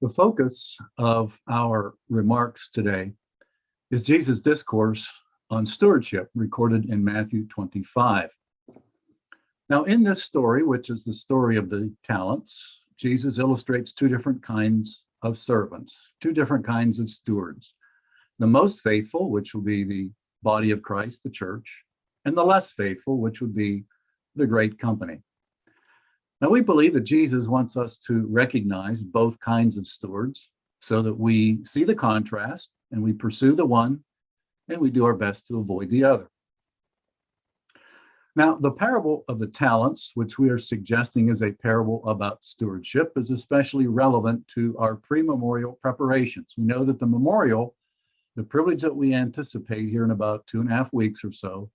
The focus of our remarks today is Jesus' discourse on stewardship recorded in Matthew 25. Now, in this story, which is the story of the talents, Jesus illustrates two different kinds of servants, two different kinds of stewards. The most faithful, which will be the body of Christ, the church, and the less faithful, which would be the great company. Now, we believe that Jesus wants us to recognize both kinds of stewards so that we see the contrast and we pursue the one and we do our best to avoid the other. Now, the parable of the talents, which we are suggesting is a parable about stewardship, is especially relevant to our pre-memorial preparations. We know that the memorial, the privilege that we anticipate here in about 2.5 weeks or so,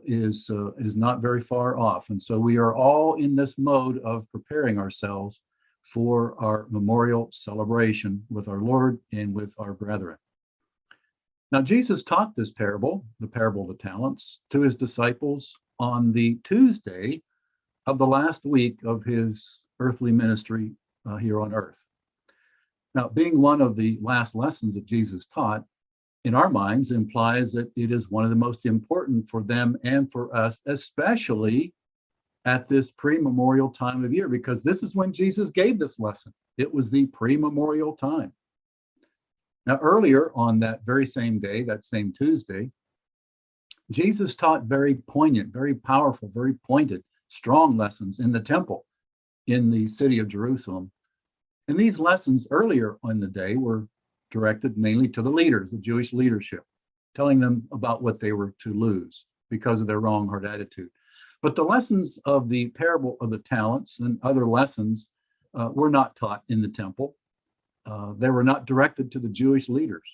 is not very far off. And so we are all in this mode of preparing ourselves for our memorial celebration with our Lord and with our brethren. Now, Jesus taught this parable, the parable of the talents, to his disciples on the Tuesday of the last week of his earthly ministry here on earth. Now, being one of the last lessons that Jesus taught, in our minds, implies that it is one of the most important for them and for us, especially at this pre-memorial time of year, because this is when Jesus gave this lesson. It was the pre-memorial time. Now, earlier on that very same day, that same Tuesday, Jesus taught very poignant, very powerful, very pointed, strong lessons in the temple in the city of Jerusalem. And these lessons earlier on the day were directed mainly to the leaders, the Jewish leadership, telling them about what they were to lose because of their wrong heart attitude. But the lessons of the parable of the talents and other lessons were not taught in the temple. They were not directed to the Jewish leaders.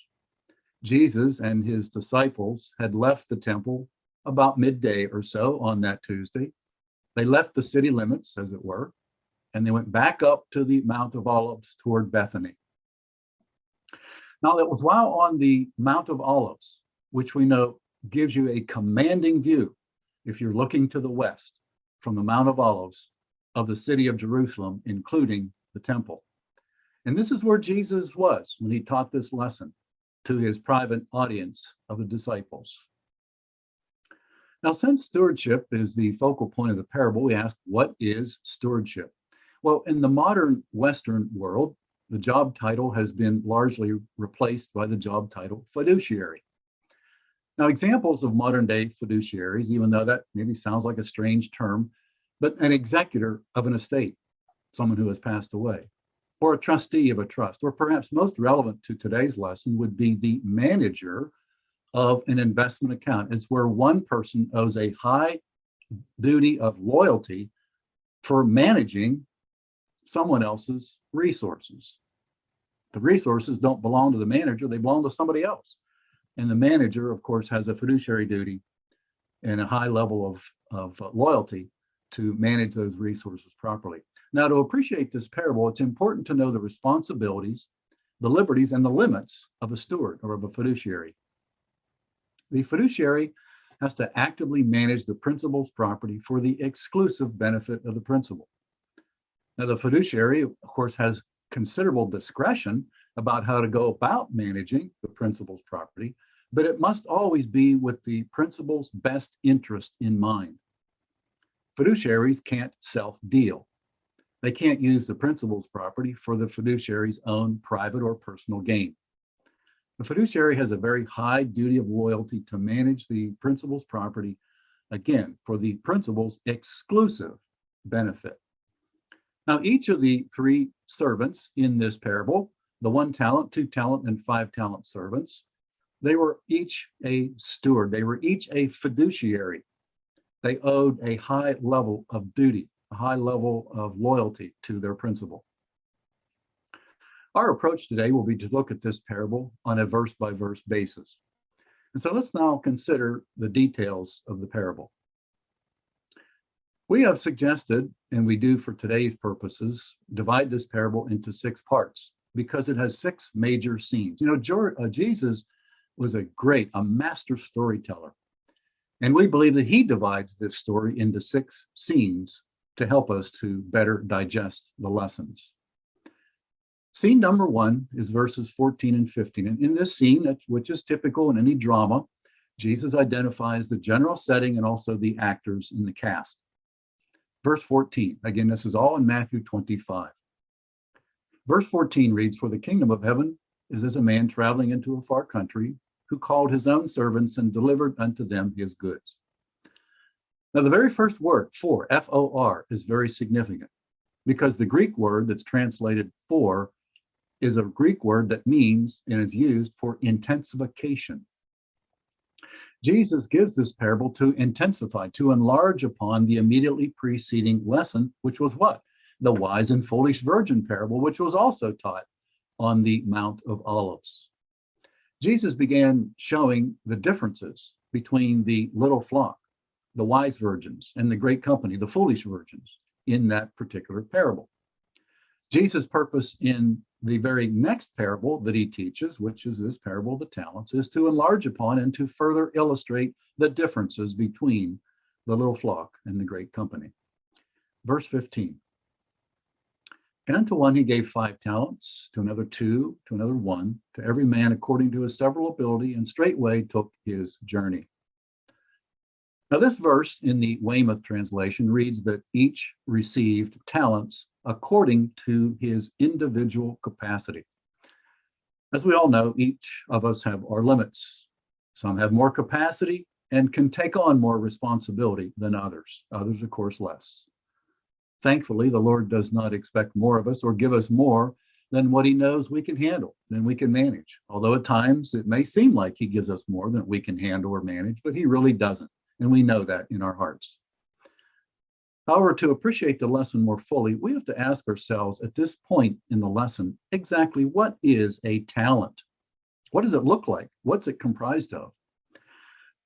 Jesus and his disciples had left the temple about midday or so on that Tuesday. They left the city limits, as it were, and they went back up to the Mount of Olives toward Bethany. Now, it was while on the Mount of Olives, which we know gives you a commanding view, if you're looking to the west from the Mount of Olives, of the city of Jerusalem, including the temple. And this is where Jesus was when he taught this lesson to his private audience of the disciples. Now, since stewardship is the focal point of the parable, we ask, what is stewardship? Well, in the modern Western world, the job title has been largely replaced by the job title fiduciary. Now, examples of modern day fiduciaries, even though that maybe sounds like a strange term, but an executor of an estate, someone who has passed away, or a trustee of a trust, or perhaps most relevant to today's lesson would be the manager of an investment account. It's where one person owes a high duty of loyalty for managing someone else's resources. The resources don't belong to the manager, they belong to somebody else. And the manager, of course, has a fiduciary duty and a high level of loyalty to manage those resources properly. Now, to appreciate this parable, it's important to know the responsibilities, the liberties, and the limits of a steward or of a fiduciary. The fiduciary has to actively manage the principal's property for the exclusive benefit of the principal. Now, the fiduciary, of course, has considerable discretion about how to go about managing the principal's property, but it must always be with the principal's best interest in mind. Fiduciaries can't self-deal. They can't use the principal's property for the fiduciary's own private or personal gain. The fiduciary has a very high duty of loyalty to manage the principal's property, again, for the principal's exclusive benefit. Now, each of the three servants in this parable, the 1 talent, 2 talent, and 5 talent servants, they were each a steward. They were each a fiduciary. They owed a high level of duty, a high level of loyalty to their principal. Our approach today will be to look at this parable on a verse-by-verse basis. And so let's now consider the details of the parable. We have suggested, and we do for today's purposes, divide this parable into 6 parts because it has 6 major scenes. You know, Jesus was a master storyteller. And we believe that he divides this story into 6 scenes to help us to better digest the lessons. Scene number one is verses 14 and 15. And in this scene, which is typical in any drama, Jesus identifies the general setting and also the actors in the cast. Verse 14, again, this is all in Matthew 25. Verse 14 reads, "For the kingdom of heaven is as a man traveling into a far country, who called his own servants and delivered unto them his goods." Now, the very first word, for, F-O-R, is very significant, because the Greek word that's translated for is a Greek word that means and is used for intensification. Jesus gives this parable to intensify, to enlarge upon the immediately preceding lesson, which was what? The wise and foolish virgin parable, which was also taught on the Mount of Olives. Jesus began showing the differences between the little flock, the wise virgins, and the great company, the foolish virgins, in that particular parable. Jesus' purpose in the very next parable that he teaches, which is this parable of the talents, is to enlarge upon and to further illustrate the differences between the little flock and the great company. Verse 15. "And unto one he gave 5 talents, to another 2, to another 1, to every man according to his several ability, and straightway took his journey." Now, this verse in the Weymouth translation reads that each received talents according to his individual capacity. As we all know, each of us have our limits. Some have more capacity and can take on more responsibility than others. Others, of course, less. Thankfully, the Lord does not expect more of us or give us more than what he knows we can handle, than we can manage. Although at times it may seem like he gives us more than we can handle or manage, but he really doesn't. And we know that in our hearts. However, to appreciate the lesson more fully, we have to ask ourselves at this point in the lesson, exactly what is a talent? What does it look like? What's it comprised of?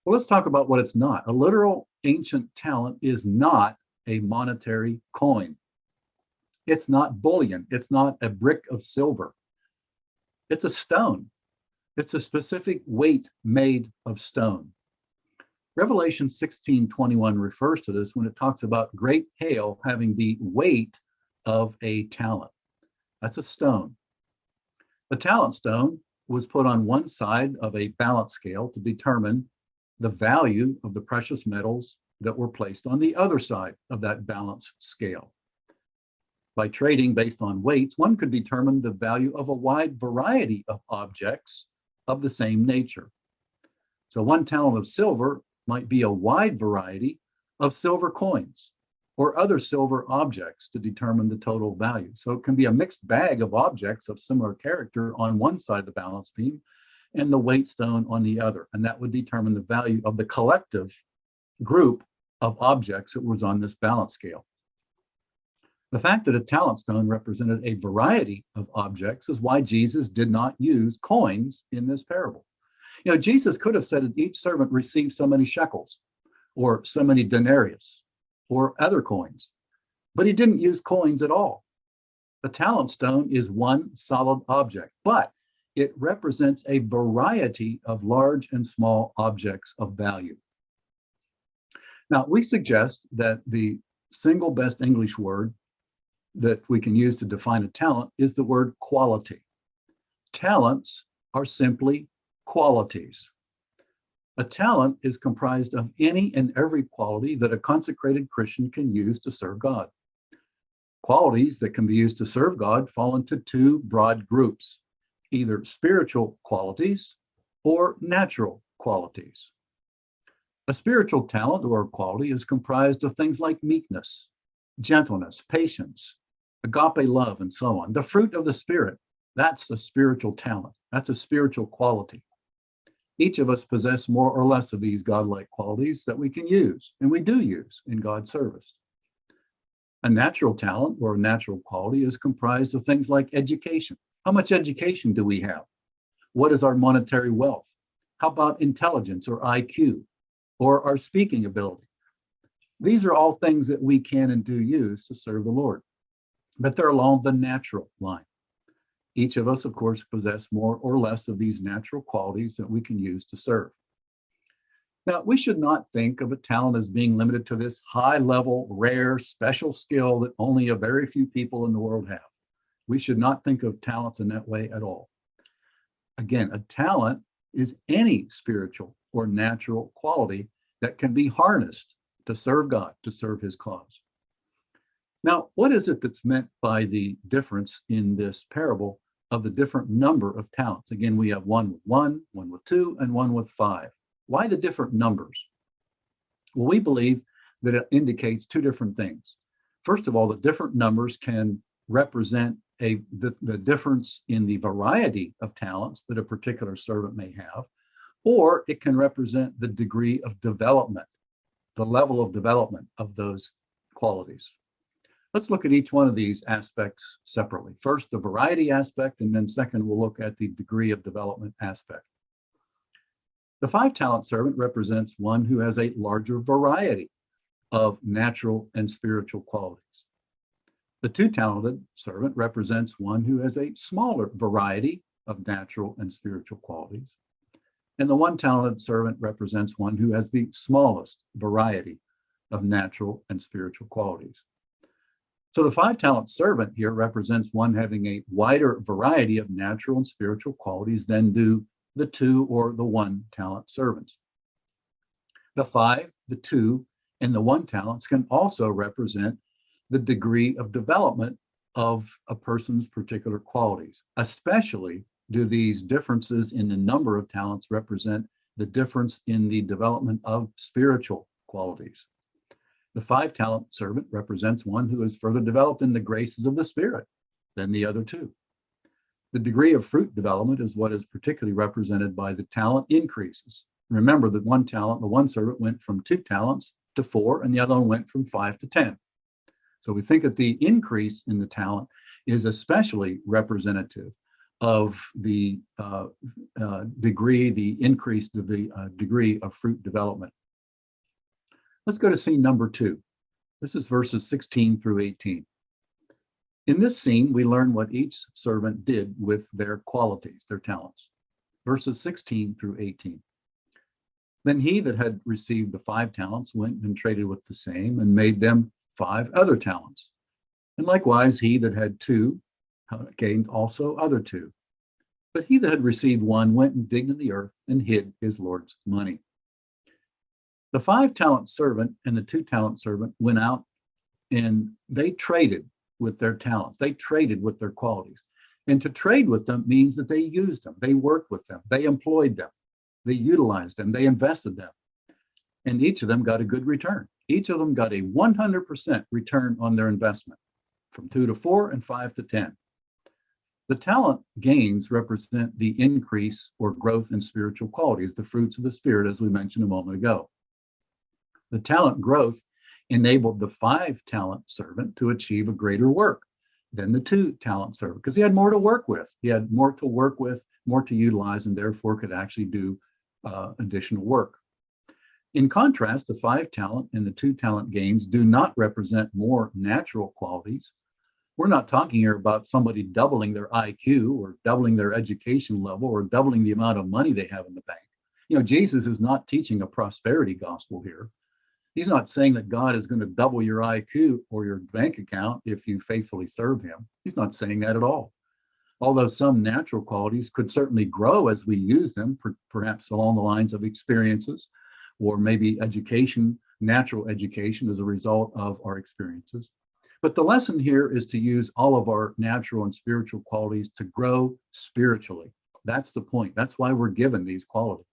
Well, let's talk about what it's not. A literal ancient talent is not a monetary coin. It's not bullion. It's not a brick of silver. It's a stone. It's a specific weight made of stone. Revelation 16:21 refers to this when it talks about great hail having the weight of a talent. That's a stone. A talent stone was put on one side of a balance scale to determine the value of the precious metals that were placed on the other side of that balance scale. By trading based on weights, one could determine the value of a wide variety of objects of the same nature. So 1 talent of silver might be a wide variety of silver coins or other silver objects to determine the total value. So it can be a mixed bag of objects of similar character on one side of the balance beam and the weight stone on the other. And that would determine the value of the collective group of objects that was on this balance scale. The fact that a talent stone represented a variety of objects is why Jesus did not use coins in this parable. You know, Jesus could have said that each servant received so many shekels or so many denarius or other coins, but he didn't use coins at all. The talent stone is one solid object, but it represents a variety of large and small objects of value. Now, we suggest that the single best English word that we can use to define a talent is the word quality. Talents are simply qualities. A talent is comprised of any and every quality that a consecrated Christian can use to serve God. Qualities that can be used to serve God fall into 2 broad groups, either spiritual qualities or natural qualities. A spiritual talent or quality is comprised of things like meekness, gentleness, patience, agape love, and so on. The fruit of the Spirit, that's a spiritual talent. That's a spiritual quality. Each of us possess more or less of these godlike qualities that we can use, and we do use in God's service. A natural talent or a natural quality is comprised of things like education. How much education do we have? What is our monetary wealth? How about intelligence or IQ or our speaking ability? These are all things that we can and do use to serve the Lord, but they're along the natural line. Each of us, of course, possess more or less of these natural qualities that we can use to serve. Now, we should not think of a talent as being limited to this high-level, rare, special skill that only a very few people in the world have. We should not think of talents in that way at all. Again, a talent is any spiritual or natural quality that can be harnessed to serve God, to serve his cause. Now, what is it that's meant by the difference in this parable of the different number of talents? Again, we have one with one with two, and one with five. Why the different numbers? Well, we believe that it indicates two different things. First of all, the different numbers can represent the difference in the variety of talents that a particular servant may have, or it can represent the degree of development, the level of development of those qualities. Let's look at each one of these aspects separately. First, the variety aspect, and then second, we'll look at the degree of development aspect. The 5-talent servant represents one who has a larger variety of natural and spiritual qualities. The 2-talented servant represents one who has a smaller variety of natural and spiritual qualities. And the 1-talented servant represents one who has the smallest variety of natural and spiritual qualities. So the 5-talent servant here represents one having a wider variety of natural and spiritual qualities than do the 2 or the 1-talent servants. The 5, the 2, and the 1 talents can also represent the degree of development of a person's particular qualities. Especially do these differences in the number of talents represent the difference in the development of spiritual qualities. The 5-talent servant represents one who is further developed in the graces of the Spirit than the other 2. The degree of fruit development is what is particularly represented by the talent increases. Remember that 1 talent, the 1 servant went from 2 talents to 4, and the other one went from 5 to 10. So we think that the increase in the talent is especially representative of the degree, the increased degree of fruit development. Let's go to scene number 2. This is verses 16 through 18. In this scene, we learn what each servant did with their qualities, their talents. Verses 16 through 18. Then he that had received the 5 talents went and traded with the same and made them 5 other talents. And likewise, he that had 2 gained also other 2. But he that had received 1 went and digged in the earth and hid his Lord's money. The 5-talent servant and the 2-talent servant went out and they traded with their talents. They traded with their qualities. And to trade with them means that they used them. They worked with them. They employed them. They utilized them. They invested them. And each of them got a good return. Each of them got a 100% return on their investment, from 2 to 4 and 5 to 10. The talent gains represent the increase or growth in spiritual qualities, the fruits of the Spirit, as we mentioned a moment ago. The talent growth enabled the 5-talent servant to achieve a greater work than the 2-talent servant, because he had more to work with. He had more to work with, more to utilize, and therefore could actually do additional work. In contrast, the 5-talent and the 2-talent gains do not represent more natural qualities. We're not talking here about somebody doubling their IQ or doubling their education level or doubling the amount of money they have in the bank. You know, Jesus is not teaching a prosperity gospel here. He's not saying that God is going to double your IQ or your bank account if you faithfully serve him. He's not saying that at all. Although some natural qualities could certainly grow as we use them, perhaps along the lines of experiences or maybe education, natural education as a result of our experiences. But the lesson here is to use all of our natural and spiritual qualities to grow spiritually. That's the point. That's why we're given these qualities.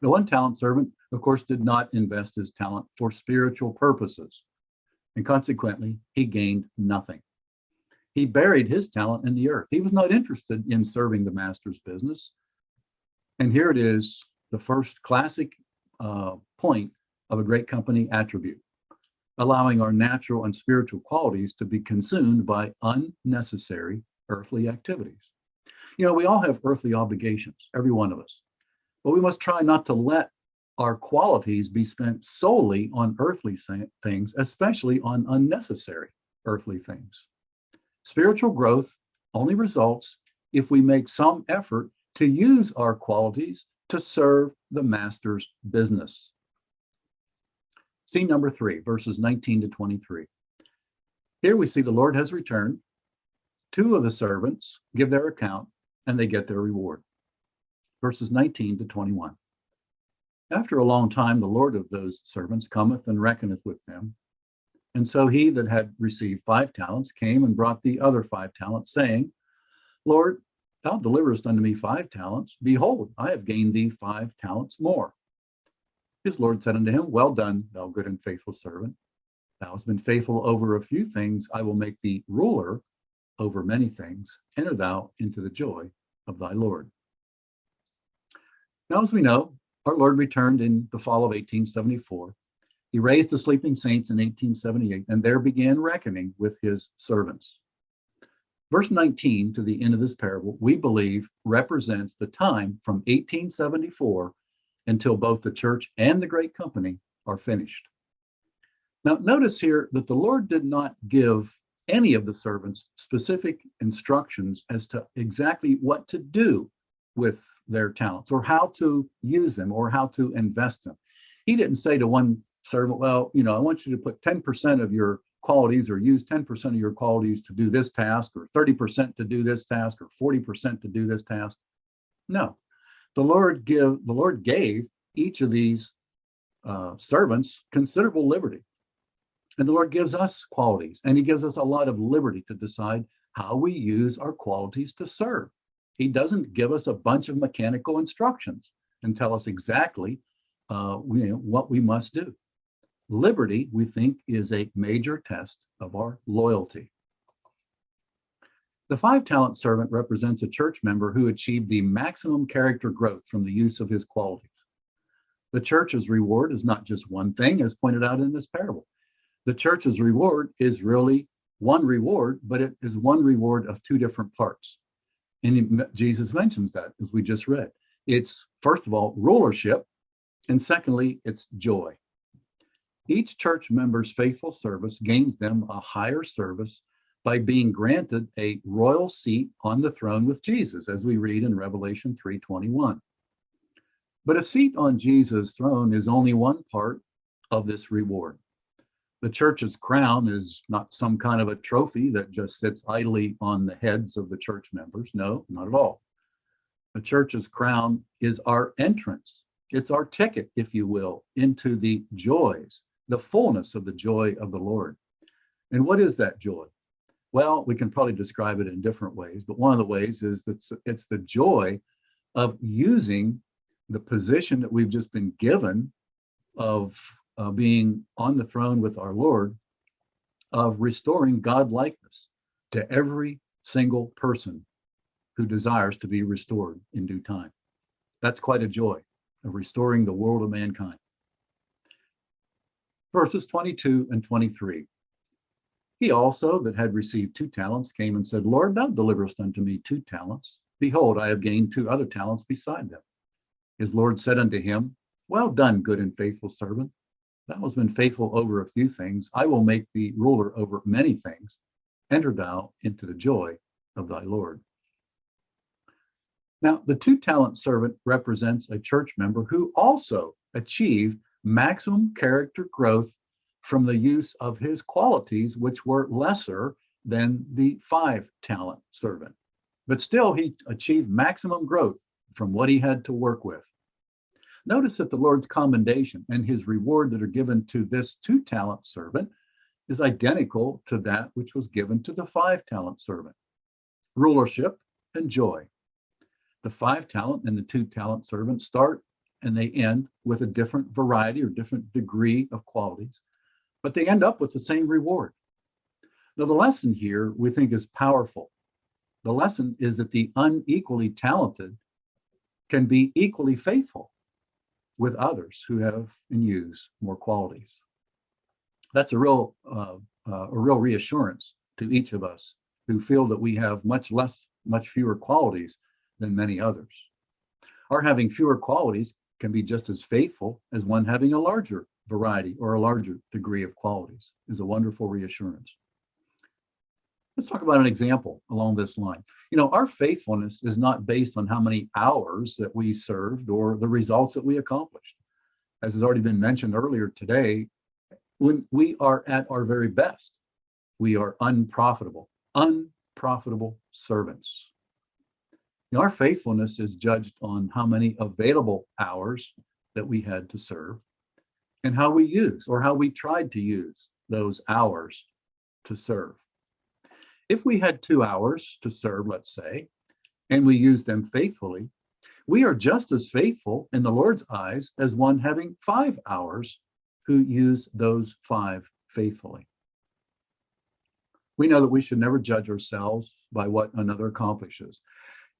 The 1-talent servant, of course, did not invest his talent for spiritual purposes, and consequently, he gained nothing. He buried his talent in the earth. He was not interested in serving the master's business. And here it is, the first classic point of a great company attribute, allowing our natural and spiritual qualities to be consumed by unnecessary earthly activities. You know, we all have earthly obligations, every one of us. But we must try not to let our qualities be spent solely on earthly things, especially on unnecessary earthly things. Spiritual growth only results if we make some effort to use our qualities to serve the master's business. Scene number 3, verses 19 to 23. Here we see the Lord has returned. Two of the servants give their account and they get their reward. Verses 19 to 21. After a long time, the Lord of those servants cometh and reckoneth with them. And so he that had received 5 talents came and brought the other 5 talents, saying, Lord, thou deliverest unto me 5 talents. Behold, I have gained thee 5 talents more. His Lord said unto him, Well done, thou good and faithful servant. Thou hast been faithful over a few things. I will make thee ruler over many things. Enter thou into the joy of thy Lord. Now, as we know, our Lord returned in the fall of 1874. He raised the sleeping saints in 1878, and there began reckoning with his servants. Verse 19 to the end of this parable, we believe, represents the time from 1874 until both the church and the great company are finished. Now, notice here that the Lord did not give any of the servants specific instructions as to exactly what to do with their talents or how to use them or how to invest them. He didn't say to one servant, well, I want you to put 10% of your qualities or use 10% of your qualities to do this task, or 30% to do this task, or 40% to do this task. No, the Lord gave each of these servants considerable liberty. And the Lord gives us qualities, and he gives us a lot of liberty to decide how we use our qualities to serve. He doesn't give us a bunch of mechanical instructions and tell us exactly what we must do. Liberty, we think, is a major test of our loyalty. The 5-talent servant represents a church member who achieved the maximum character growth from the use of his qualities. The church's reward is not just one thing, as pointed out in this parable. The church's reward is really one reward, but it is one reward of 2 different parts. And Jesus mentions that, as we just read. It's, first of all, rulership, and secondly, it's joy. Each church member's faithful service gains them a higher service by being granted a royal seat on the throne with Jesus, as we read in Revelation 3:21. But a seat on Jesus' throne is only one part of this reward. The church's crown is not some kind of a trophy that just sits idly on the heads of the church members. No, not at all. The church's crown is our entrance. It's our ticket, if you will, into the joys, the fullness of the joy of the Lord. And what is that joy? Well, we can probably describe it in different ways, but one of the ways is that it's the joy of using the position that we've just been given of being on the throne with our Lord, of restoring God-likeness to every single person who desires to be restored in due time. That's quite a joy, of restoring the world of mankind. Verses 22 and 23. He also that had received 2 talents came and said, Lord, thou deliverest unto me 2 talents. Behold, I have gained 2 other talents beside them. His Lord said unto him, Well done, good and faithful servant. Thou hast been faithful over a few things. I will make thee ruler over many things. Enter thou into the joy of thy Lord. Now, the 2-talent servant represents a church member who also achieved maximum character growth from the use of his qualities, which were lesser than the 5-talent servant. But still, he achieved maximum growth from what he had to work with. Notice that the Lord's commendation and his reward that are given to this 2-talent servant is identical to that which was given to the 5-talent servant. Rulership and joy. The 5-talent and the 2-talent servant start and they end with a different variety or different degree of qualities, but they end up with the same reward. Now, the lesson here we think is powerful. The lesson is that the unequally talented can be equally faithful with others who have and use more qualities. That's a real reassurance to each of us who feel that we have much fewer qualities than many others. Our having fewer qualities can be just as faithful as one having a larger variety or a larger degree of qualities. Is a wonderful reassurance. Let's talk about an example along this line. Our faithfulness is not based on how many hours that we served or the results that we accomplished. As has already been mentioned earlier today, when we are at our very best, we are unprofitable unprofitable servants. Our faithfulness is judged on how many available hours that we had to serve and how we use or how we tried to use those hours to serve. If we had 2 hours to serve, let's say, and we used them faithfully, we are just as faithful in the Lord's eyes as one having 5 hours who used those 5 faithfully. We know that we should never judge ourselves by what another accomplishes.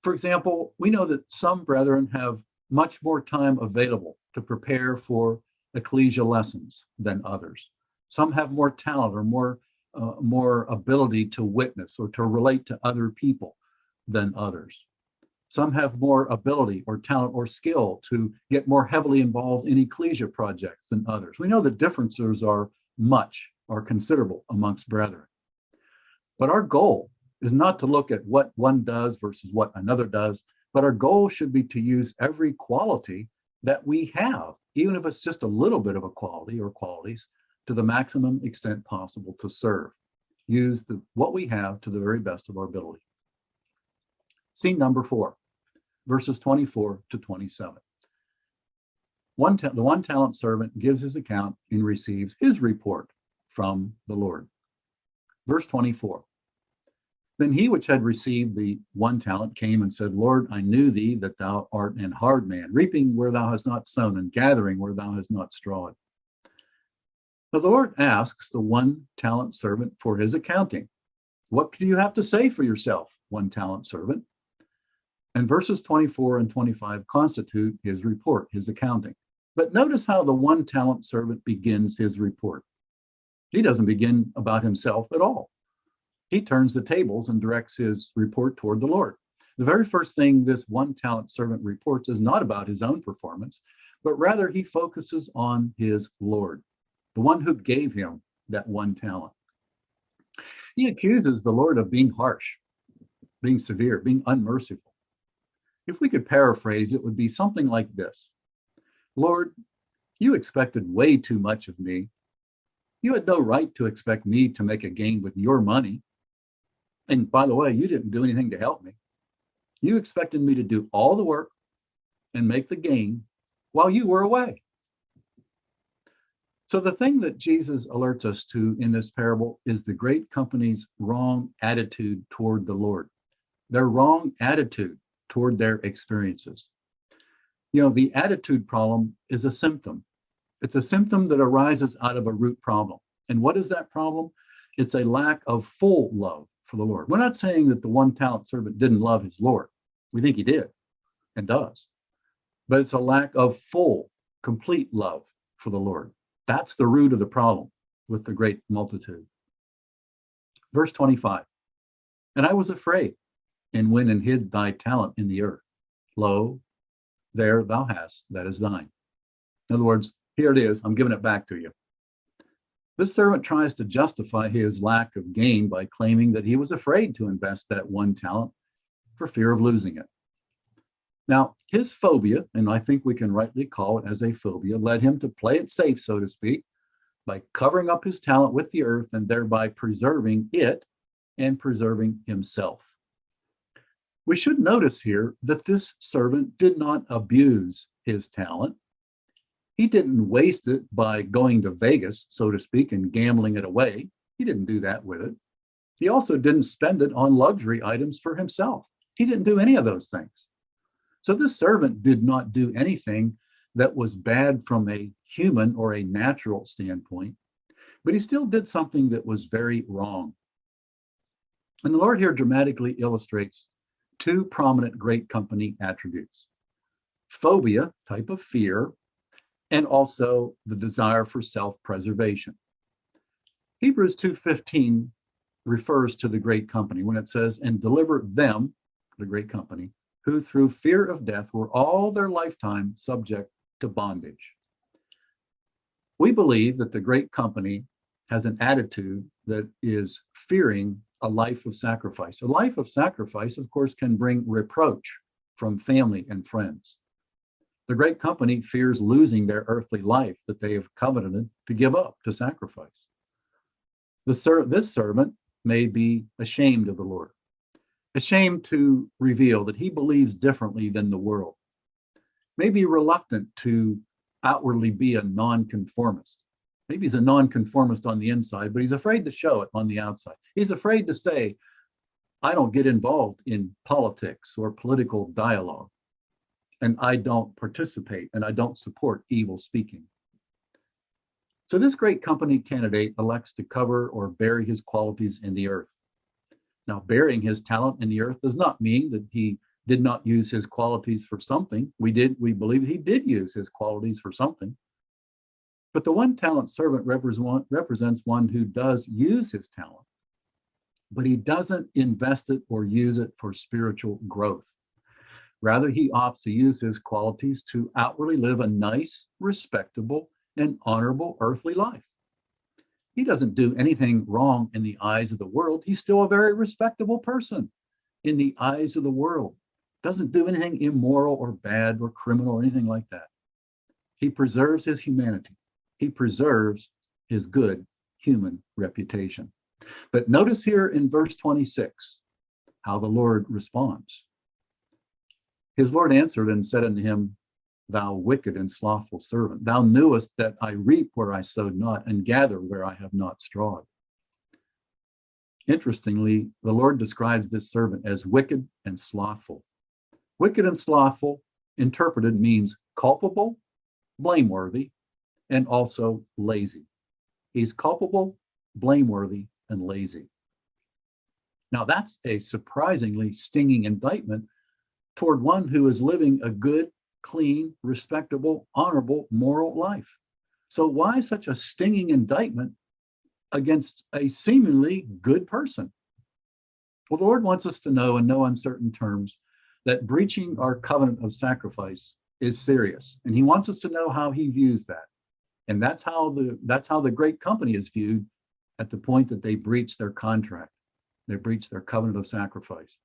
For example, we know that some brethren have much more time available to prepare for ecclesia lessons than others. Some have more talent or more ability to witness or to relate to other people than others. Some have more ability or talent or skill to get more heavily involved in ecclesia projects than others. We know the differences are considerable amongst brethren. But our goal is not to look at what one does versus what another does, but our goal should be to use every quality that we have, even if it's just a little bit of a quality or qualities, to the maximum extent possible to serve. Use what we have to the very best of our ability. Scene number 4, verses 24 to 27. The one talent servant gives his account and receives his report from the Lord. Verse 24. Then he which had received the 1 talent came and said, Lord, I knew thee that thou art an hard man, reaping where thou hast not sown and gathering where thou hast not strawed. The Lord asks the 1 talent servant for his accounting. What do you have to say for yourself, 1 talent servant? And verses 24 and 25 constitute his report, his accounting. But notice how the 1 talent servant begins his report. He doesn't begin about himself at all. He turns the tables and directs his report toward the Lord. The very first thing this 1 talent servant reports is not about his own performance, but rather he focuses on his Lord, the one who gave him that 1 talent. He accuses the Lord of being harsh, being severe, being unmerciful. If we could paraphrase, it would be something like this. Lord, you expected way too much of me. You had no right to expect me to make a gain with your money. And by the way, you didn't do anything to help me. You expected me to do all the work and make the gain while you were away. So the thing that Jesus alerts us to in this parable is the great company's wrong attitude toward the Lord, their wrong attitude toward their experiences. The attitude problem is a symptom. It's a symptom that arises out of a root problem. And what is that problem? It's a lack of full love for the Lord. We're not saying that the 1 talent servant didn't love his Lord. We think he did and does. But it's a lack of full, complete love for the Lord. That's the root of the problem with the great multitude. Verse 25. And I was afraid, and went and hid thy talent in the earth. Lo, there thou hast, that is thine. In other words, here it is, I'm giving it back to you. This servant tries to justify his lack of gain by claiming that he was afraid to invest that 1 talent for fear of losing it. Now, his phobia, and I think we can rightly call it as a phobia, led him to play it safe, so to speak, by covering up his talent with the earth and thereby preserving it and preserving himself. We should notice here that this servant did not abuse his talent. He didn't waste it by going to Vegas, so to speak, and gambling it away. He didn't do that with it. He also didn't spend it on luxury items for himself. He didn't do any of those things. So this servant did not do anything that was bad from a human or a natural standpoint, but he still did something that was very wrong. And the Lord here dramatically illustrates 2 prominent great company attributes: phobia, type of fear, and also the desire for self-preservation. Hebrews 2:15 refers to the great company when it says, and deliver them, the great company, who through fear of death were all their lifetime subject to bondage. We believe that the great company has an attitude that is fearing a life of sacrifice. A life of sacrifice, of course, can bring reproach from family and friends. The great company fears losing their earthly life that they have covenanted to give up, to sacrifice. This servant may be ashamed of the Lord. ashamed to reveal that he believes differently than the world, maybe reluctant to outwardly be a nonconformist. Maybe he's a nonconformist on the inside, but he's afraid to show it on the outside. He's afraid to say, I don't get involved in politics or political dialogue, and I don't participate, and I don't support evil speaking. So this great company candidate elects to cover or bury his qualities in the earth. Now, burying his talent in the earth does not mean that he did not use his qualities for something. We believe he did use his qualities for something. But the one talent servant represents one who does use his talent, but he doesn't invest it or use it for spiritual growth. Rather, he opts to use his qualities to outwardly live a nice, respectable, and honorable earthly life. He doesn't do anything wrong in the eyes of the world. He's still a very respectable person in the eyes of the world. Doesn't do anything immoral or bad or criminal or anything like that. He preserves his humanity. He preserves his good human reputation. But notice here in verse 26 how the Lord responds. His Lord answered and said unto him, Thou wicked and slothful servant, thou knewest that I reap where I sowed not, and gather where I have not strawed. Interestingly, the Lord describes this servant as wicked and slothful. Wicked and slothful, interpreted, means culpable, blameworthy, and also lazy. He's culpable, blameworthy, and lazy. Now, that's a surprisingly stinging indictment toward one who is living a good, clean, respectable, honorable, moral life. So why such a stinging indictment against a seemingly good person? Well, the Lord wants us to know in no uncertain terms that breaching our covenant of sacrifice is serious. And he wants us to know how he views that. And that's how the great company is viewed at the point that they breach their contract. They breach their covenant of sacrifice.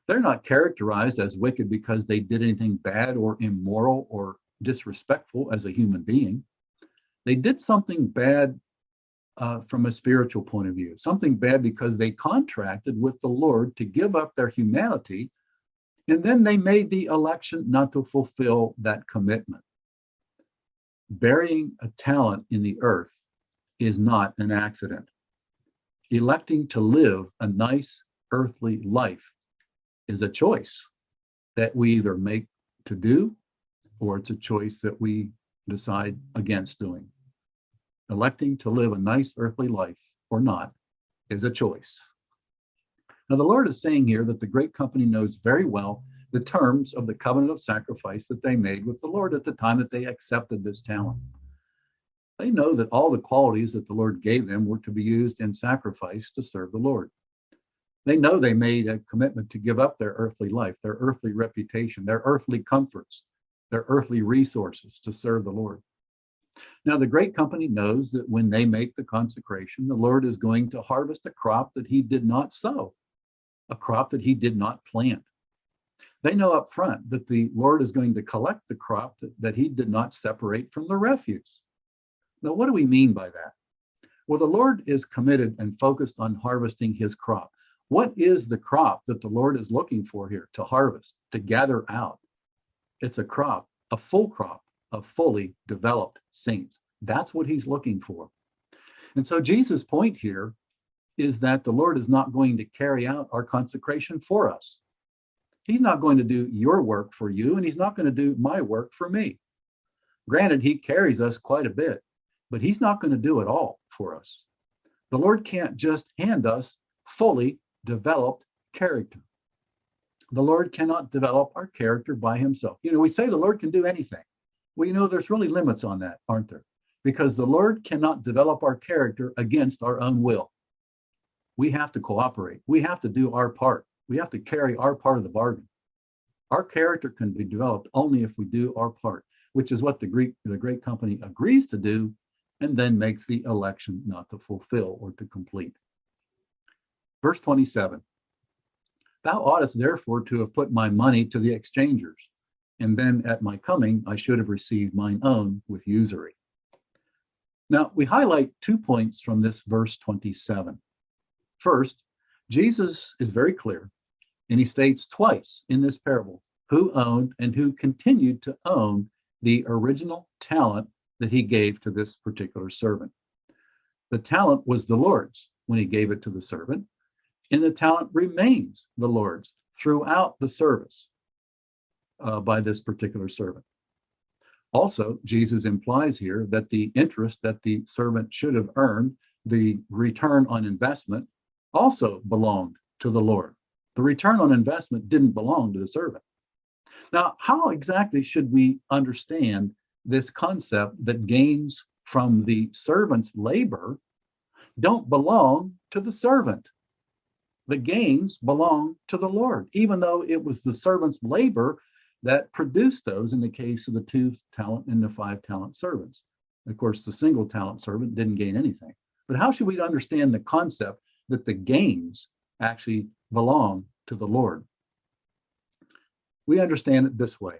They're not characterized as wicked because they did anything bad or immoral or disrespectful as a human being. They did something bad from a spiritual point of view, something bad because they contracted with the Lord to give up their humanity, and then they made the election not to fulfill that commitment. Burying a talent in the earth is not an accident. Electing to live a nice earthly life is a choice that we either make to do, or it's a choice that we decide against doing. Electing to live a nice earthly life or not is a choice. Now, the Lord is saying here that the great company knows very well the terms of the covenant of sacrifice that they made with the Lord at the time that they accepted this talent. They know that all the qualities that the Lord gave them were to be used in sacrifice to serve the Lord. They know they made a commitment to give up their earthly life, their earthly reputation, their earthly comforts, their earthly resources to serve the Lord. Now, the great company knows that when they make the consecration, the Lord is going to harvest a crop that he did not sow, a crop that he did not plant. They know up front that the Lord is going to collect the crop that he did not separate from the refuse. Now, what do we mean by that? Well, the Lord is committed and focused on harvesting his crop. What is the crop that the Lord is looking for here to harvest, to gather out? It's a crop, a full crop of fully developed saints. That's what he's looking for. And so Jesus' point here is that the Lord is not going to carry out our consecration for us. He's not going to do your work for you, and he's not going to do my work for me. Granted, he carries us quite a bit, but he's not going to do it all for us. The Lord can't just hand us fully developed character. The Lord cannot develop our character by himself. We say the Lord can do anything. Well, there's really limits on that, aren't there? Because the Lord cannot develop our character against our own will. We have to cooperate. We have to do our part. We have to carry our part of the bargain. Our character can be developed only if we do our part, which is what the great company agrees to do, and then makes the election not to fulfill or to complete. Verse 27, thou oughtest therefore to have put my money to the exchangers, and then at my coming I should have received mine own with usury. Now, we highlight 2 points from this verse 27. First, Jesus is very clear And he states twice in this parable who owned and who continued to own the original talent that he gave to this particular servant. The talent was the Lord's when he gave it to the servant, and the talent remains the Lord's throughout the service by this particular servant. Also, Jesus implies here that the interest that the servant should have earned, the return on investment, also belonged to the Lord. The return on investment didn't belong to the servant. Now, how exactly should we understand this concept that gains from the servant's labor don't belong to the servant? The gains belong to the Lord, even though it was the servant's labor that produced those in the case of the 2 talent and the 5 talent servants. Of course, the single talent servant didn't gain anything. But how should we understand the concept that the gains actually belong to the Lord? We understand it this way.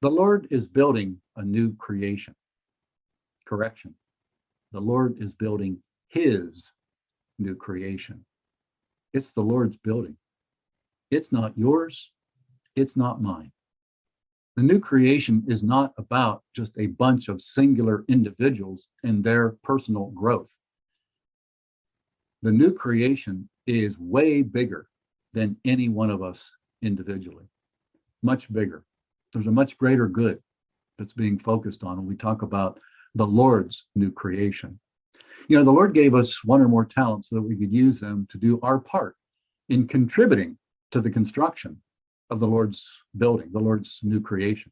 The Lord is building a new creation. Correction. The Lord is building his new creation. It's the Lord's building. It's not yours. It's not mine. The new creation is not about just a bunch of singular individuals and their personal growth. The new creation is way bigger than any one of us individually. Much bigger. There's a much greater good that's being focused on when we talk about the Lord's new creation. You know, the Lord gave us 1 or more talents so that we could use them to do our part in contributing to the construction of the Lord's building, the Lord's new creation.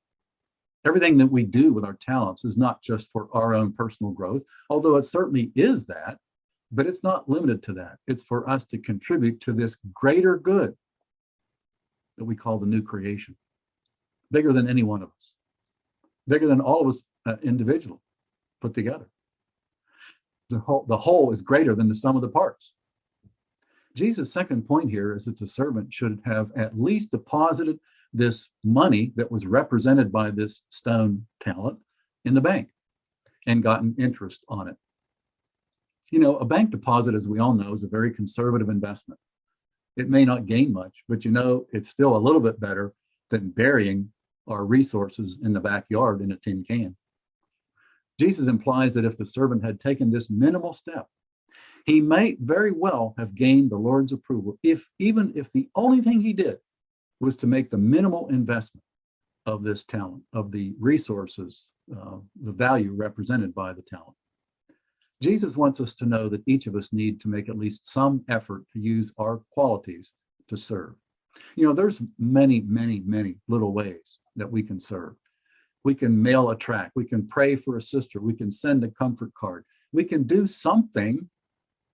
Everything that we do with our talents is not just for our own personal growth, although it certainly is that, but it's not limited to that. It's for us to contribute to this greater good that we call the new creation. Bigger than any one of us. Bigger than all of us individually put together. The whole is greater than the sum of the parts. Jesus' second point here is that the servant should have at least deposited this money that was represented by this stone talent in the bank and gotten interest on it. You know, a bank deposit, as we all know, is a very conservative investment. It may not gain much, but you know, it's still a little bit better than burying our resources in the backyard in a tin can. Jesus implies that if the servant had taken this minimal step, he might very well have gained the Lord's approval, even if the only thing he did was to make the minimal investment of this talent, of the resources, the value represented by the talent. Jesus wants us to know that each of us need to make at least some effort to use our qualities to serve. You know, there's many, many, many little ways that we can serve. We can mail a tract. We can pray for a sister. We can send a comfort card. We can do something,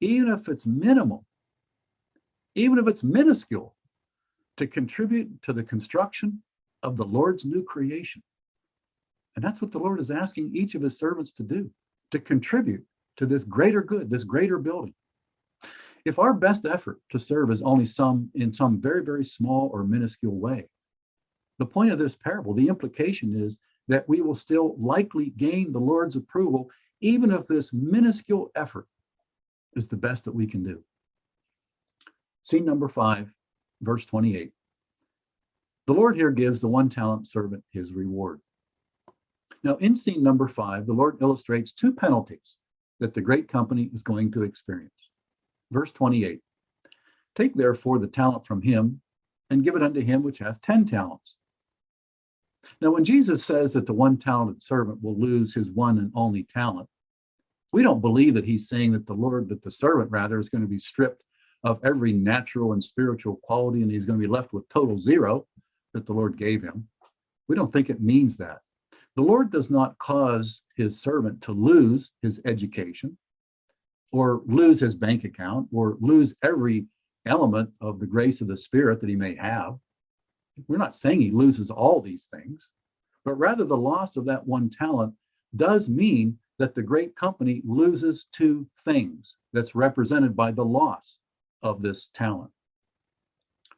even if it's minimal, even if it's minuscule, to contribute to the construction of the Lord's new creation. And that's what the Lord is asking each of his servants to do, to contribute to this greater good, this greater building. If our best effort to serve is only in some very, very small or minuscule way, the point of this parable, the implication is that we will still likely gain the Lord's approval, even if this minuscule effort is the best that we can do. Scene number 5, verse 28. The Lord here gives the 1 talent servant his reward. Now, in scene number 5, the Lord illustrates 2 penalties that the great company is going to experience. Verse 28, take therefore the talent from him and give it unto him which hath 10 talents. Now, when Jesus says that the 1 talented servant will lose his 1 and only talent, we don't believe that he's saying that the servant rather is going to be stripped of every natural and spiritual quality and he's going to be left with total 0 that the Lord gave him. We don't think it means that. The Lord does not cause his servant to lose his education or lose his bank account or lose every element of the grace of the Spirit that he may have. We're not saying he loses all these things, but rather the loss of that 1 talent does mean that the great company loses 2 things that's represented by the loss of this talent.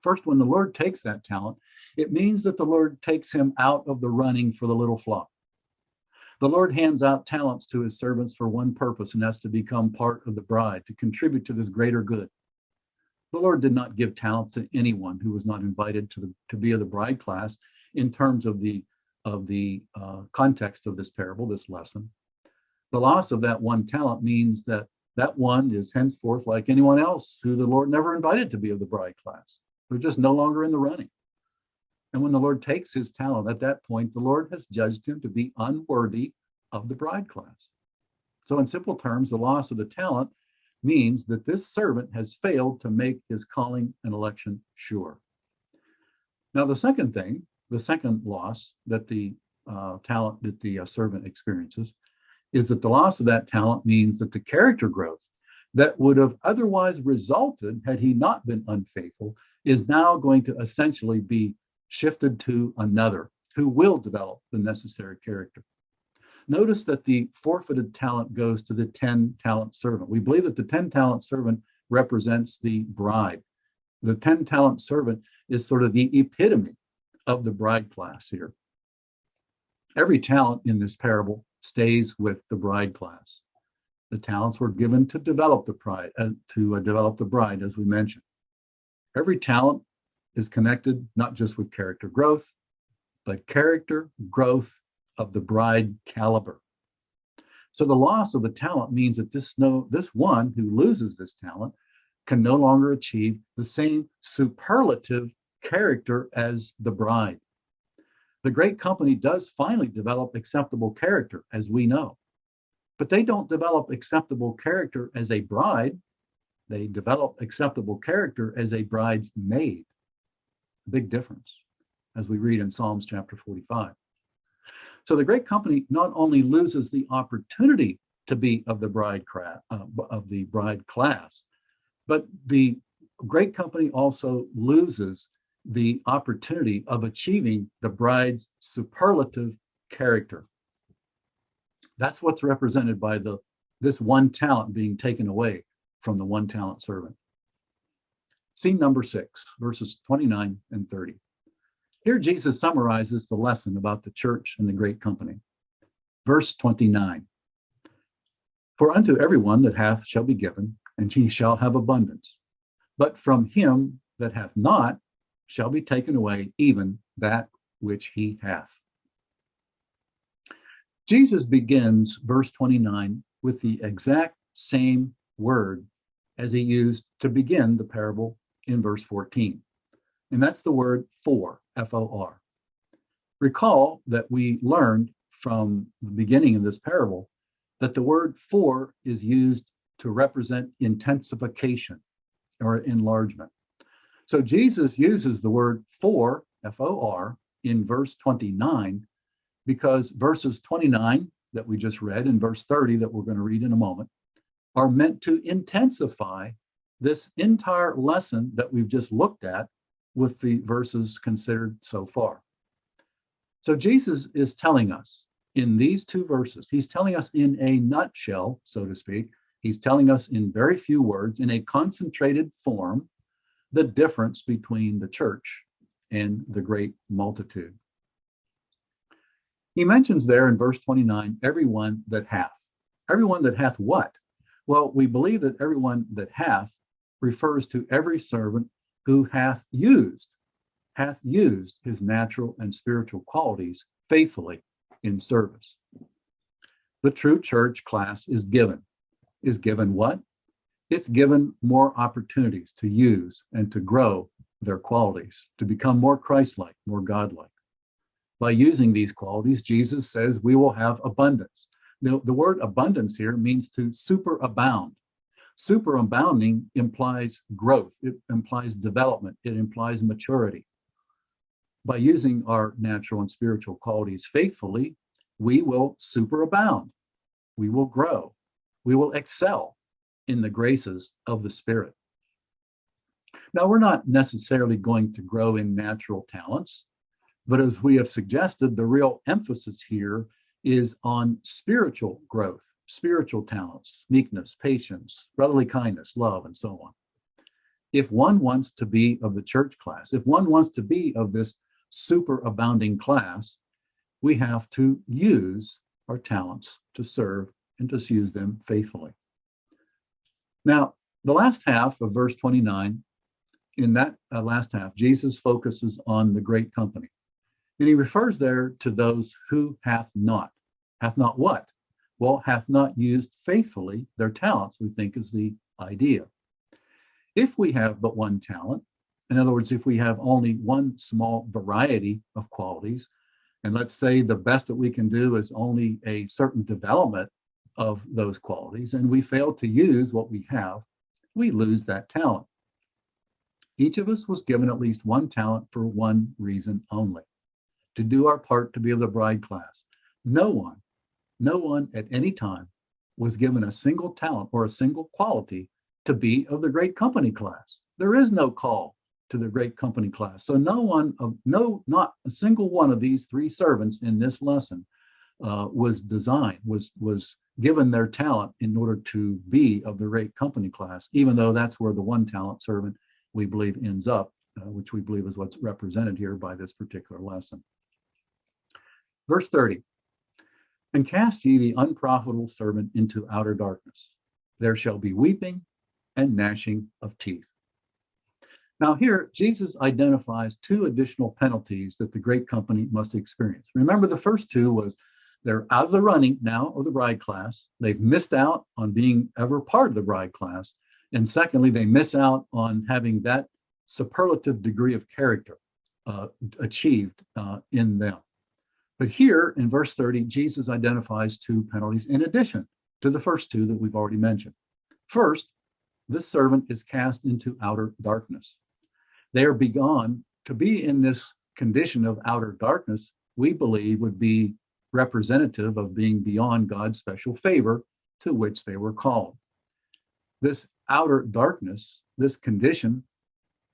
First, when the Lord takes that talent, it means that the Lord takes him out of the running for the little flock. The Lord hands out talents to his servants for one purpose, and that's to become part of the bride, to contribute to this greater good. The Lord did not give talents to anyone who was not invited to be of the bride class in terms of the context of this parable, this lesson. The loss of that one talent means that that one is henceforth like anyone else who the Lord never invited to be of the bride class. They're just no longer in the running. And when the Lord takes his talent, at that point, the Lord has judged him to be unworthy of the bride class. So in simple terms, the loss of the talent means that this servant has failed to make his calling and election sure. Now, the second loss that the servant experiences is that the loss of that talent means that the character growth that would have otherwise resulted had he not been unfaithful is now going to essentially be shifted to another who will develop the necessary character. Notice that the forfeited talent goes to the 10-talent servant. We believe that the 10-talent servant represents the bride. The 10-talent servant is sort of the epitome of the bride class here. Every talent in this parable stays with the bride class. The talents were given to develop the bride, as we mentioned. Every talent is connected not just with character growth, but character growth of the bride caliber. So the loss of the talent means that this one who loses this talent can no longer achieve the same superlative character as the bride. The great company does finally develop acceptable character, as we know, but they don't develop acceptable character as a bride. They develop acceptable character as a bride's maid. Big difference, as we read in Psalms chapter 45. So the great company not only loses the opportunity to be of the bride class, but the great company also loses the opportunity of achieving the bride's superlative character. That's what's represented by this one talent being taken away from the one talent servant. Scene number 6, verses 29 and 30. Here Jesus summarizes the lesson about the church and the great company. Verse 29. For unto everyone that hath shall be given, and he shall have abundance. But from him that hath not shall be taken away even that which he hath. Jesus begins verse 29 with the exact same word as he used to begin the parable in verse 14. And that's the word for, F-O-R. Recall that we learned from the beginning of this parable that the word for is used to represent intensification or enlargement. So Jesus uses the word for, F-O-R, in verse 29 because verses 29 that we just read and verse 30 that we're going to read in a moment are meant to intensify this entire lesson that we've just looked at with the verses considered so far. So Jesus is telling us in these two verses, he's telling us in a nutshell, so to speak, he's telling us in very few words, in a concentrated form, the difference between the church and the great multitude. He mentions there in verse 29, everyone that hath. Everyone that hath what? Well, we believe that everyone that hath refers to every servant who hath used his natural and spiritual qualities faithfully in service. The true church class is given what? It's given more opportunities to use and to grow their qualities, to become more Christ-like, more God-like. By using these qualities, Jesus says we will have abundance. Now, the word abundance here means to superabound. Superabounding implies growth. It implies development. It implies maturity. By using our natural and spiritual qualities faithfully, we will superabound. We will grow. We will excel in the graces of the Spirit. Now, we're not necessarily going to grow in natural talents, but as we have suggested, the real emphasis here is on spiritual growth, spiritual talents, meekness, patience, brotherly kindness, love, and so on. If one wants to be of the church class, if one wants to be of this superabounding class, we have to use our talents to serve and to use them faithfully. Now, the last half of verse 29 in that last half, Jesus focuses on the great company. And he refers there to those who hath not. Hath not what? Well, hath not used faithfully their talents, we think is the idea. If we have but one talent, in other words, if we have only one small variety of qualities, and let's say the best that we can do is only a certain development of those qualities, and we fail to use what we have, we lose that talent. Each of us was given at least one talent for one reason only, to do our part to be of the bride class. No one at any time was given a single talent or a single quality to be of the great company class. There is no call to the great company class. So not a single one of these three servants in this lesson was given their talent in order to be of the great company class, even though that's where the one talent servant we believe ends up, which we believe is what's represented here by this particular lesson. Verse 30, and cast ye the unprofitable servant into outer darkness. There shall be weeping and gnashing of teeth. Now here, Jesus identifies two additional penalties that the great company must experience. Remember, the first two was they're out of the running now of the bride class. They've missed out on being ever part of the bride class. And secondly, they miss out on having that superlative degree of character achieved in them. But here in verse 30, Jesus identifies two penalties in addition to the first two that we've already mentioned. First, this servant is cast into outer darkness. They are begone to be in this condition of outer darkness, we believe would be representative of being beyond God's special favor to which they were called. This outer darkness, this condition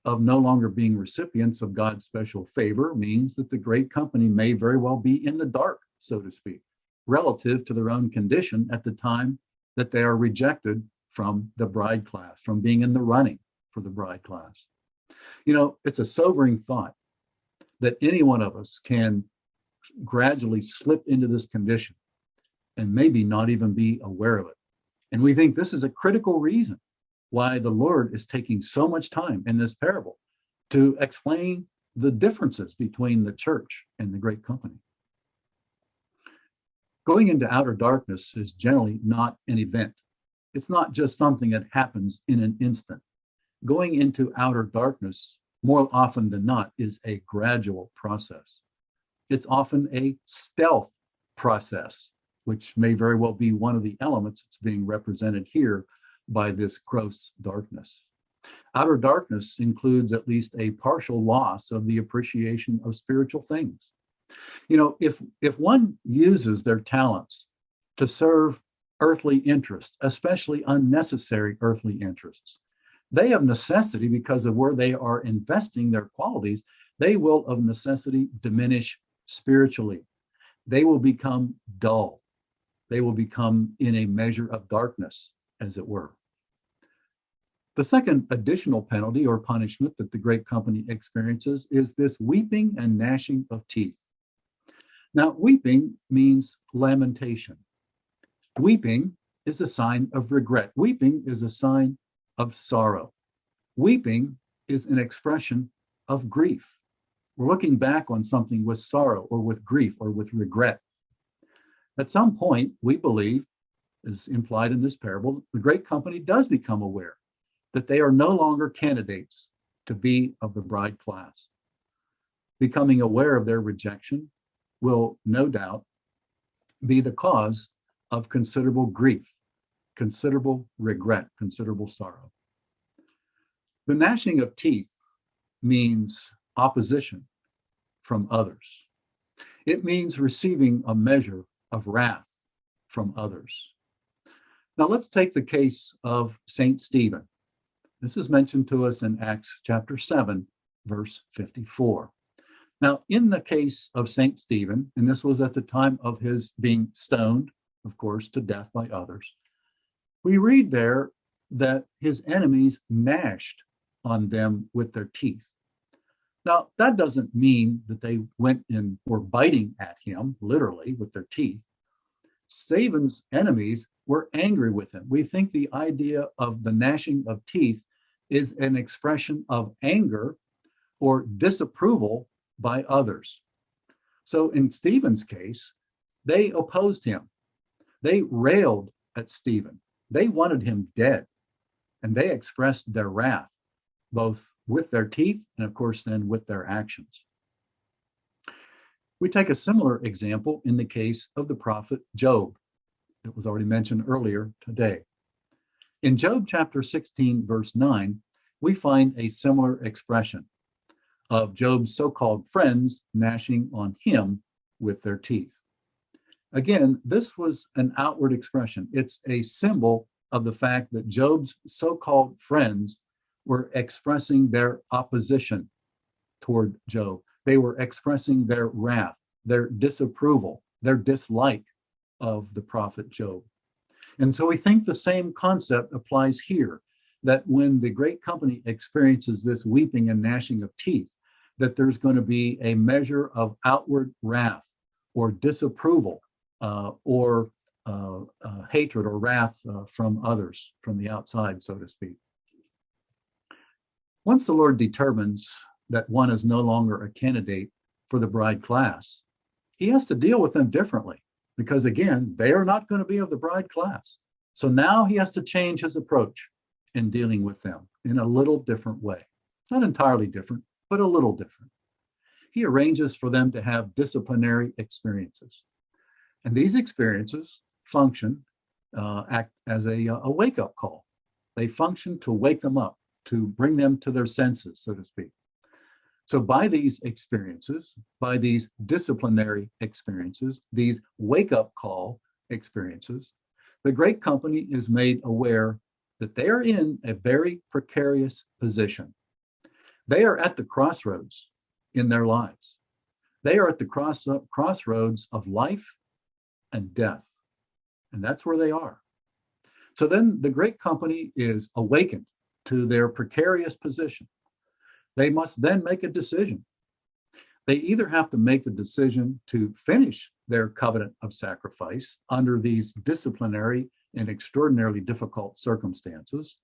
of no longer being recipients of God's special favor, means that the great company may very well be in the dark, so to speak, relative to their own condition at the time that they are rejected from the bride class, from being in the running for the bride class. You know, it's a sobering thought that any one of us can gradually slip into this condition and maybe not even be aware of it. And we think this is a critical reason why the Lord is taking so much time in this parable to explain the differences between the church and the great company. Going into outer darkness is generally not an event. It's not just something that happens in an instant. Going into outer darkness, more often than not, is a gradual process. It's often a stealth process, which may very well be one of the elements that's being represented here by this gross darkness. Outer darkness includes at least a partial loss of the appreciation of spiritual things. You know, if one uses their talents to serve earthly interests, especially unnecessary earthly interests, they of necessity, because of where they are investing their qualities, they will of necessity diminish spiritually. They will become dull. They will become in a measure of darkness, as it were. The second additional penalty or punishment that the great company experiences is this weeping and gnashing of teeth. Now, weeping means lamentation. Weeping is a sign of regret. Weeping is a sign of sorrow. Weeping is an expression of grief. We're looking back on something with sorrow or with grief or with regret. At some point, we believe, as implied in this parable, the great company does become aware that they are no longer candidates to be of the bride class. Becoming aware of their rejection will no doubt be the cause of considerable grief, considerable regret, considerable sorrow. The gnashing of teeth means opposition from others. It means receiving a measure of wrath from others. Now let's take the case of Saint Stephen. This is mentioned to us in Acts chapter 7, verse 54. Now, in the case of Saint Stephen, and this was at the time of his being stoned, of course, to death by others, we read there that his enemies gnashed on them with their teeth. Now, that doesn't mean that they went and were biting at him, literally, with their teeth. Stephen's enemies were angry with him. We think the idea of the gnashing of teeth is an expression of anger or disapproval by others. So in Stephen's case, they opposed him. They railed at Stephen. They wanted him dead, and they expressed their wrath, both with their teeth and, of course, then with their actions. We take a similar example in the case of the prophet Job. It was already mentioned earlier today. In Job chapter 16, verse 9, we find a similar expression of Job's so-called friends gnashing on him with their teeth. Again, this was an outward expression. It's a symbol of the fact that Job's so-called friends were expressing their opposition toward Job. They were expressing their wrath, their disapproval, their dislike of the prophet Job. And so we think the same concept applies here, that when the great company experiences this weeping and gnashing of teeth, that there's going to be a measure of outward wrath or disapproval or hatred or wrath from others, from the outside, so to speak. Once the Lord determines that one is no longer a candidate for the bride class, he has to deal with them differently because, again, they are not going to be of the bride class. So now he has to change his approach in dealing with them in a little different way. Not entirely different, but a little different. He arranges for them to have disciplinary experiences. And these experiences function, act as a wake-up call. They function to wake them up, to bring them to their senses, so to speak. So by these experiences, by these disciplinary experiences, these wake-up call experiences, the great company is made aware that they are in a very precarious position. They are at the crossroads in their lives. They are at the crossroads of life and death. And that's where they are. So then the great company is awakened to their precarious position. They must then make a decision. They either have to make the decision to finish their covenant of sacrifice under these disciplinary and extraordinarily difficult circumstances,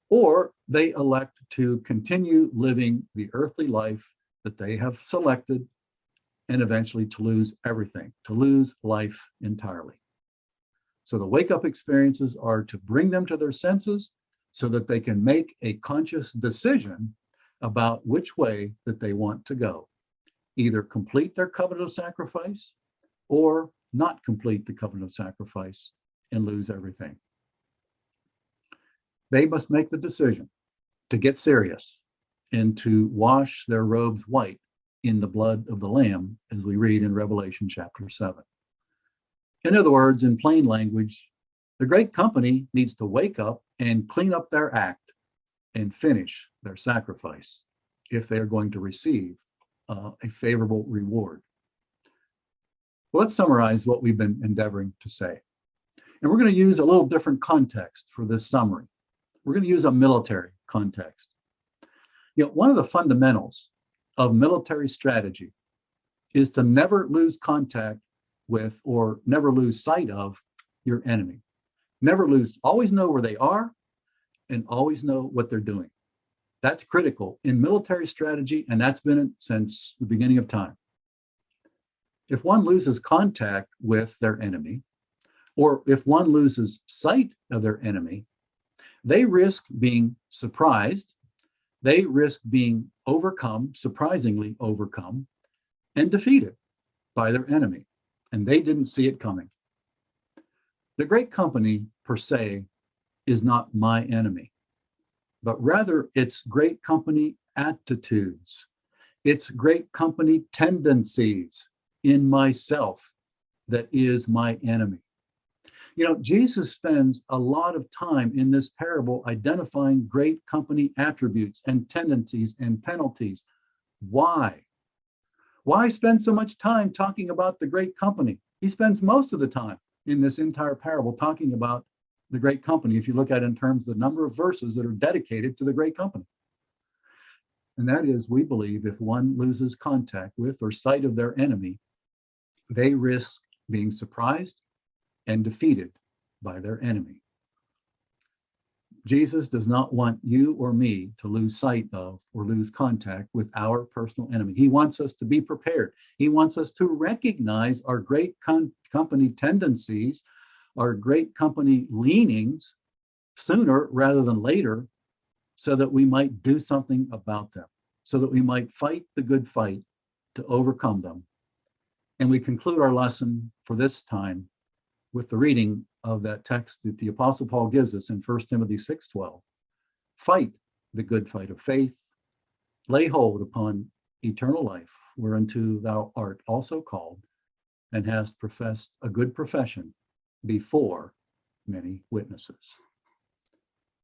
or they elect to continue living the earthly life that they have selected and eventually to lose everything, to lose life entirely. So the wake-up experiences are to bring them to their senses so that they can make a conscious decision about which way that they want to go. Either complete their covenant of sacrifice or not complete the covenant of sacrifice and lose everything. They must make the decision to get serious and to wash their robes white in the blood of the Lamb, as we read in Revelation chapter 7. In other words, in plain language, the great company needs to wake up and clean up their act and finish their sacrifice if they are going to receive a favorable reward. Well, let's summarize what we've been endeavoring to say. And we're going to use a little different context for this summary. We're going to use a military context. You know, one of the fundamentals of military strategy is to never lose contact with or never lose sight of your enemy. Never lose, always know where they are and always know what they're doing. That's critical in military strategy, and that's been it since the beginning of time. If one loses contact with their enemy, or if one loses sight of their enemy, they risk being surprised, they risk being overcome, surprisingly overcome, and defeated by their enemy. And they didn't see it coming. The great company, per se, is not my enemy, but rather it's great company attitudes, it's great company tendencies in myself that is my enemy. You know, Jesus spends a lot of time in this parable identifying great company attributes and tendencies and penalties. Why? Why spend so much time talking about the great company? He spends most of the time in this entire parable talking about the great company, if you look at it in terms of the number of verses that are dedicated to the great company. And that is, we believe if one loses contact with or sight of their enemy, they risk being surprised and defeated by their enemy. Jesus does not want you or me to lose sight of or lose contact with our personal enemy. He wants us to be prepared. He wants us to recognize our great company tendencies, our great company leanings sooner rather than later, so that we might do something about them, so that we might fight the good fight to overcome them. And we conclude our lesson for this time with the reading of that text that the Apostle Paul gives us in 1 Timothy 6:12. Fight the good fight of faith, lay hold upon eternal life, whereunto thou art also called, and hast professed a good profession before many witnesses.